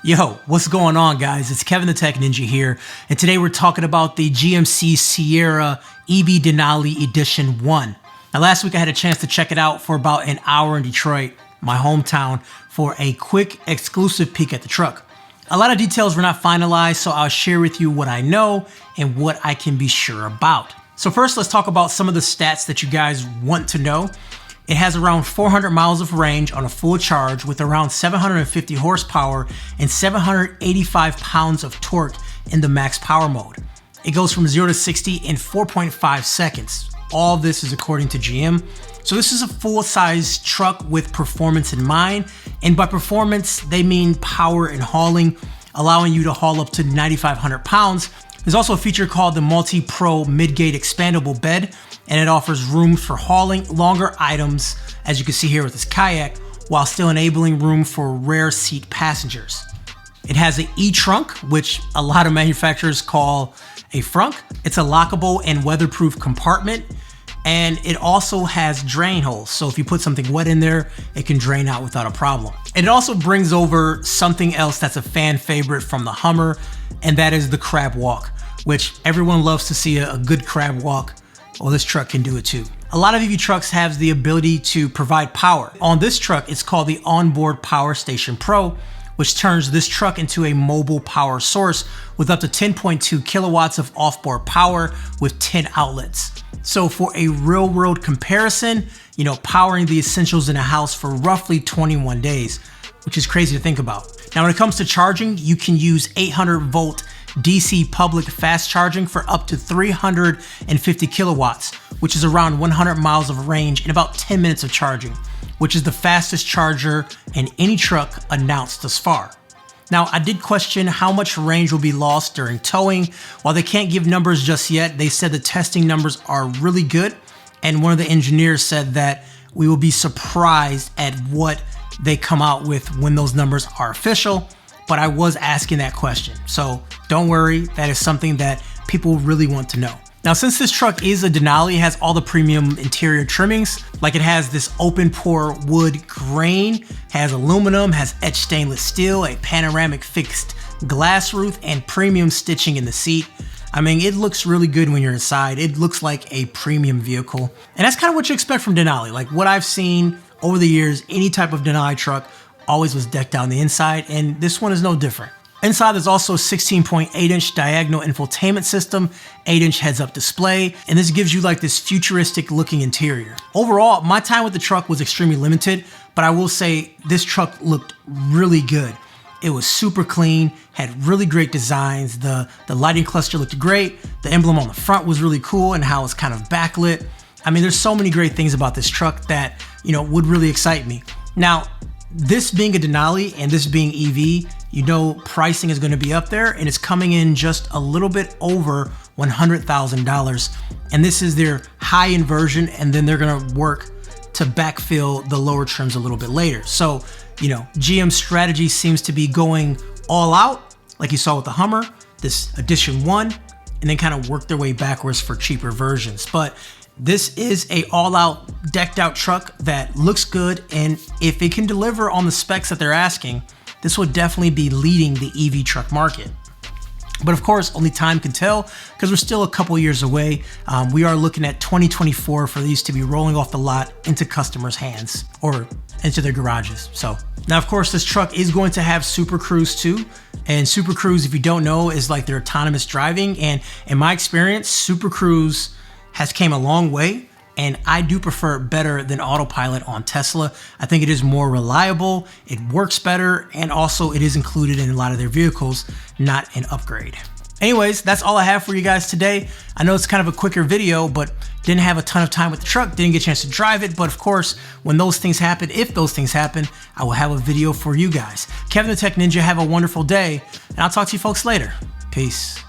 Yo, what's going on, guys? It's Kevin the Tech Ninja here, and today we're talking about the GMC Sierra EV Denali Edition 1. Now, last week I had a chance to check it out for about an hour in Detroit, my hometown, for a quick exclusive peek at the truck. A lot of details were not finalized, so I'll share with you what I know and what I can be sure about. So first, let's talk about some of the stats that you guys want to know. It has around 400 miles of range on a full charge with around 750 horsepower and 785 pounds of torque in the max power mode. It goes from 0 to 60 in 4.5 seconds. All this is according to GM. So this is a full-size truck with performance in mind. And by performance, they mean power and hauling, allowing you to haul up to 9,500 pounds. There's also a feature called the Multi-Pro Mid-Gate Expandable Bed, and it offers room for hauling longer items, as you can see here with this kayak, while still enabling room for rear seat passengers. It has an e-trunk, which a lot of manufacturers call a frunk. It's a lockable and weatherproof compartment, and it also has drain holes. So if you put something wet in there, it can drain out without a problem. And it also brings over something else that's a fan favorite from the Hummer, and that is the crab walk, which everyone loves to see a good crab walk. Well, this truck can do it too. A lot of EV trucks have the ability to provide power. On this truck, it's called the Onboard Power Station Pro, which turns this truck into a mobile power source with up to 10.2 kilowatts of offboard power with 10 outlets. So for a real world comparison, powering the essentials in a house for roughly 21 days, which is crazy to think about. Now, when it comes to charging, you can use 800 volt DC public fast charging for up to 350 kilowatts, which is around 100 miles of range and about 10 minutes of charging, which is the fastest charger in any truck announced thus far. Now, I did question how much range will be lost during towing. While they can't give numbers just yet, they said the testing numbers are really good, and one of the engineers said that we will be surprised at what they come out with when those numbers are official. But I was asking that question, so don't worry, that is something that people really want to know. Now, since this truck is a Denali, it has all the premium interior trimmings, like it has this open pore wood grain, has aluminum, has etched stainless steel, a panoramic fixed glass roof, and premium stitching in the seat. I mean, it looks really good when you're inside. It looks like a premium vehicle. And that's kind of what you expect from Denali. Like what I've seen over the years, any type of Denali truck always was decked out on the inside, and this one is no different. Inside, there's also a 16.8-inch diagonal infotainment system, 8-inch heads-up display, and this gives you like this futuristic looking interior. Overall, my time with the truck was extremely limited, but I will say this truck looked really good. It was super clean, had really great designs, the lighting cluster looked great, the emblem on the front was really cool and how it's kind of backlit. I mean, there's so many great things about this truck that, would really excite me. Now, this being a Denali and this being EV, pricing is going to be up there, and it's coming in just a little bit over $100,000. And this is their high-end version, and then they're going to work to backfill the lower trims a little bit later. So, GM's strategy seems to be going all out, like you saw with the Hummer, this Edition 1, and then kind of work their way backwards for cheaper versions. But this is a all-out, decked-out truck that looks good, and if it can deliver on the specs that they're asking, this would definitely be leading the EV truck market. But of course, only time can tell, because we're still a couple years away. We are looking at 2024 for these to be rolling off the lot into customers' hands or into their garages. So now, of course, this truck is going to have Super Cruise too. And Super Cruise, if you don't know, is like their autonomous driving. And in my experience, Super Cruise has came a long way, and I do prefer it better than autopilot on Tesla. I think it is more reliable, it works better, and also it is included in a lot of their vehicles, not an upgrade. Anyways, that's all I have for you guys today. I know it's kind of a quicker video, but didn't have a ton of time with the truck, didn't get a chance to drive it, but of course, when those things happen, if those things happen, I will have a video for you guys. Kevin the Tech Ninja, have a wonderful day, and I'll talk to you folks later. Peace.